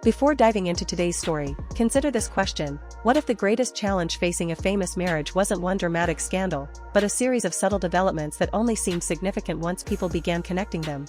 Before diving into today's story, consider this question: what if the greatest challenge facing a famous marriage wasn't one dramatic scandal, but a series of subtle developments that only seemed significant once people began connecting them?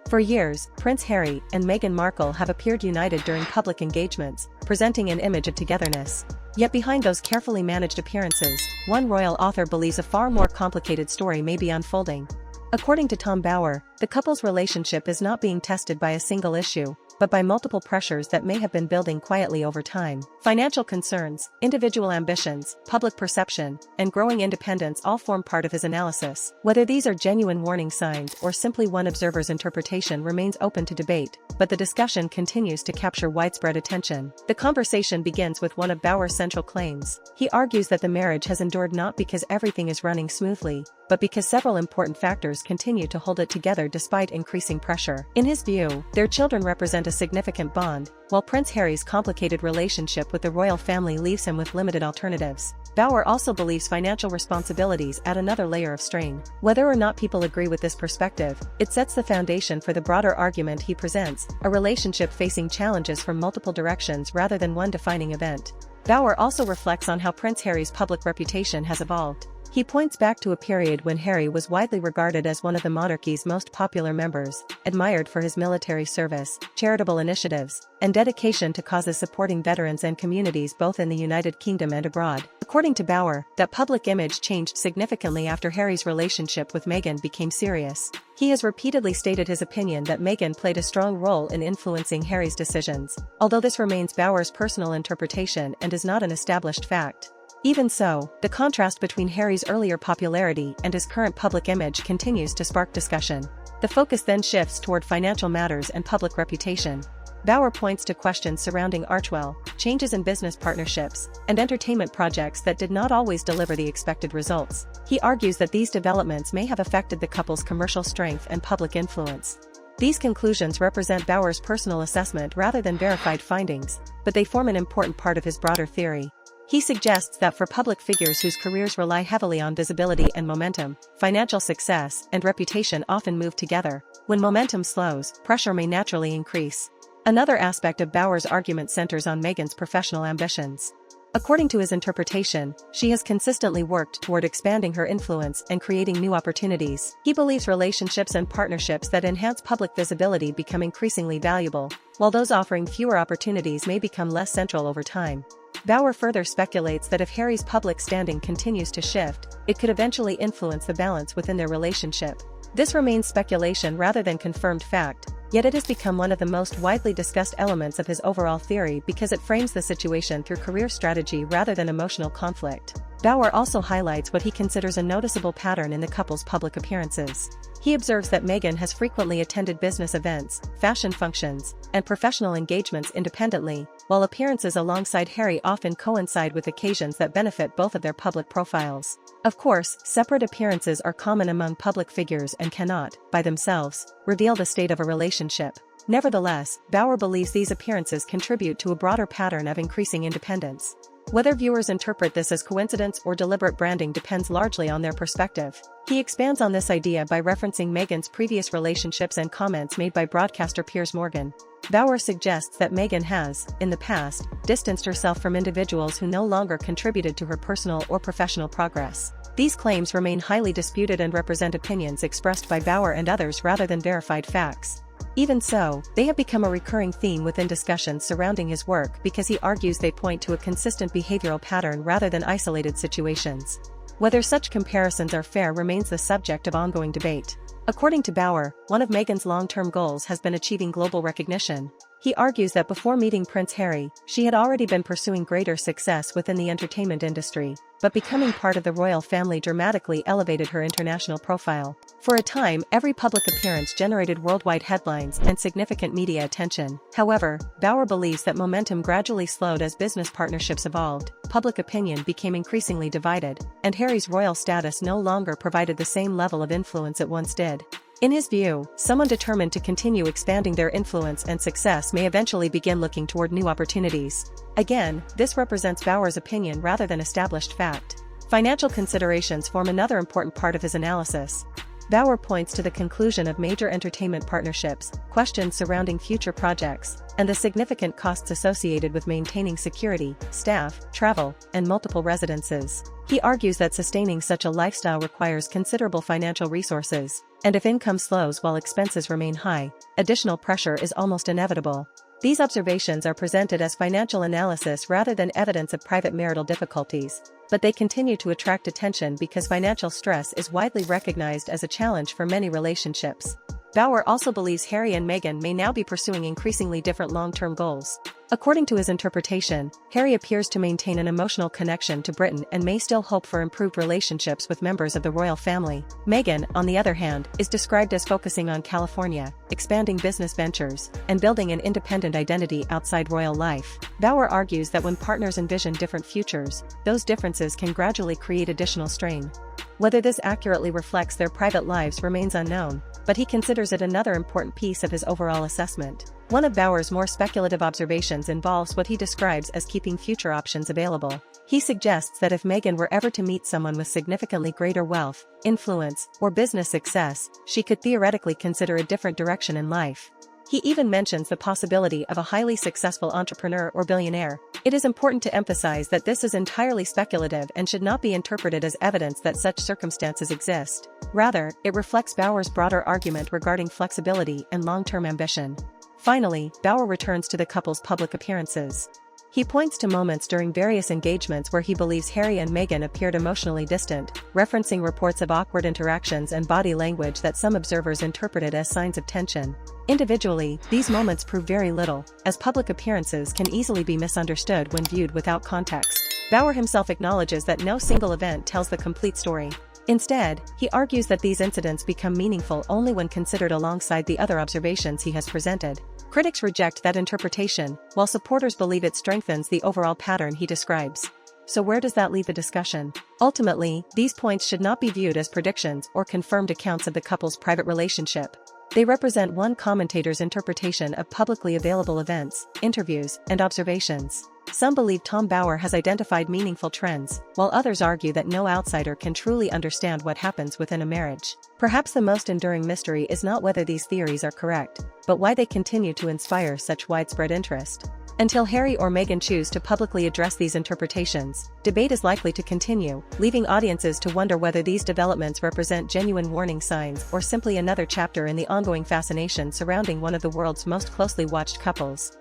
For years, Prince Harry and Meghan Markle have appeared united during public engagements, presenting an image of togetherness. Yet behind those carefully managed appearances, one royal author believes a far more complicated story may be unfolding. According to Tom Bower, the couple's relationship is not being tested by a single issue, but by multiple pressures that may have been building quietly over time. Financial concerns, individual ambitions, public perception, and growing independence all form part of his analysis. Whether these are genuine warning signs or simply one observer's interpretation remains open to debate, but the discussion continues to capture widespread attention. The conversation begins with one of Bower's central claims. He argues that the marriage has endured not because everything is running smoothly, but because several important factors continue to hold it together despite increasing pressure. In his view, their children represent a significant bond, while Prince Harry's complicated relationship with the royal family leaves him with limited alternatives. Bower also believes financial responsibilities add another layer of strain. Whether or not people agree with this perspective, it sets the foundation for the broader argument he presents: a relationship facing challenges from multiple directions rather than one defining event. Bower also reflects on how Prince Harry's public reputation has evolved. He points back to a period when Harry was widely regarded as one of the monarchy's most popular members, admired for his military service, charitable initiatives, and dedication to causes supporting veterans and communities both in the United Kingdom and abroad. According to Bower, that public image changed significantly after Harry's relationship with Meghan became serious. He has repeatedly stated his opinion that Meghan played a strong role in influencing Harry's decisions, although this remains Bower's personal interpretation and is not an established fact. Even so, the contrast between Harry's earlier popularity and his current public image continues to spark discussion. The focus then shifts toward financial matters and public reputation. Bower points to questions surrounding Archewell, changes in business partnerships, and entertainment projects that did not always deliver the expected results. He argues that these developments may have affected the couple's commercial strength and public influence. These conclusions represent Bower's personal assessment rather than verified findings, but they form an important part of his broader theory. He suggests that for public figures whose careers rely heavily on visibility and momentum, financial success and reputation often move together. When momentum slows, pressure may naturally increase. Another aspect of Bower's argument centers on Meghan's professional ambitions. According to his interpretation, she has consistently worked toward expanding her influence and creating new opportunities. He believes relationships and partnerships that enhance public visibility become increasingly valuable, while those offering fewer opportunities may become less central over time. Bower further speculates that if Harry's public standing continues to shift, it could eventually influence the balance within their relationship. This remains speculation rather than confirmed fact, yet it has become one of the most widely discussed elements of his overall theory because it frames the situation through career strategy rather than emotional conflict. Bower also highlights what he considers a noticeable pattern in the couple's public appearances. He observes that Meghan has frequently attended business events, fashion functions, and professional engagements independently, while appearances alongside Harry often coincide with occasions that benefit both of their public profiles. Of course, separate appearances are common among public figures and cannot, by themselves, reveal the state of a relationship. Nevertheless, Bower believes these appearances contribute to a broader pattern of increasing independence. Whether viewers interpret this as coincidence or deliberate branding depends largely on their perspective. He expands on this idea by referencing Meghan's previous relationships and comments made by broadcaster Piers Morgan. Bower suggests that Meghan has, in the past, distanced herself from individuals who no longer contributed to her personal or professional progress. These claims remain highly disputed and represent opinions expressed by Bower and others rather than verified facts. Even so, they have become a recurring theme within discussions surrounding his work because he argues they point to a consistent behavioral pattern rather than isolated situations. Whether such comparisons are fair remains the subject of ongoing debate. According to Bower, one of Meghan's long-term goals has been achieving global recognition. He argues that before meeting Prince Harry, she had already been pursuing greater success within the entertainment industry, but becoming part of the royal family dramatically elevated her international profile. For a time, every public appearance generated worldwide headlines and significant media attention. However, Bower believes that momentum gradually slowed as business partnerships evolved, public opinion became increasingly divided, and Harry's royal status no longer provided the same level of influence it once did. In his view, someone determined to continue expanding their influence and success may eventually begin looking toward new opportunities. Again, this represents Bower's opinion rather than established fact. Financial considerations form another important part of his analysis. Bauer points to the conclusion of major entertainment partnerships, questions surrounding future projects, and the significant costs associated with maintaining security, staff, travel, and multiple residences. He argues that sustaining such a lifestyle requires considerable financial resources, and if income slows while expenses remain high, additional pressure is almost inevitable. These observations are presented as financial analysis rather than evidence of private marital difficulties, but they continue to attract attention because financial stress is widely recognized as a challenge for many relationships. Bauer also believes Harry and Meghan may now be pursuing increasingly different long-term goals. According to his interpretation, Harry appears to maintain an emotional connection to Britain and may still hope for improved relationships with members of the royal family. Meghan, on the other hand, is described as focusing on California, expanding business ventures, and building an independent identity outside royal life. Bauer argues that when partners envision different futures, those differences can gradually create additional strain. Whether this accurately reflects their private lives remains unknown, but he considers it another important piece of his overall assessment. One of Bauer's more speculative observations involves what he describes as keeping future options available. He suggests that if Meghan were ever to meet someone with significantly greater wealth, influence, or business success, she could theoretically consider a different direction in life. He even mentions the possibility of a highly successful entrepreneur or billionaire. It is important to emphasize that this is entirely speculative and should not be interpreted as evidence that such circumstances exist. Rather, it reflects Bauer's broader argument regarding flexibility and long-term ambition. Finally, Bauer returns to the couple's public appearances. He points to moments during various engagements where he believes Harry and Meghan appeared emotionally distant, referencing reports of awkward interactions and body language that some observers interpreted as signs of tension. Individually, these moments prove very little, as public appearances can easily be misunderstood when viewed without context. Bauer himself acknowledges that no single event tells the complete story. Instead, he argues that these incidents become meaningful only when considered alongside the other observations he has presented. Critics reject that interpretation, while supporters believe it strengthens the overall pattern he describes. So where does that leave the discussion? Ultimately, these points should not be viewed as predictions or confirmed accounts of the couple's private relationship. They represent one commentator's interpretation of publicly available events, interviews, and observations. Some believe Tom Bauer has identified meaningful trends, while others argue that no outsider can truly understand what happens within a marriage. Perhaps the most enduring mystery is not whether these theories are correct, but why they continue to inspire such widespread interest. Until Harry or Meghan choose to publicly address these interpretations, debate is likely to continue, leaving audiences to wonder whether these developments represent genuine warning signs or simply another chapter in the ongoing fascination surrounding one of the world's most closely watched couples.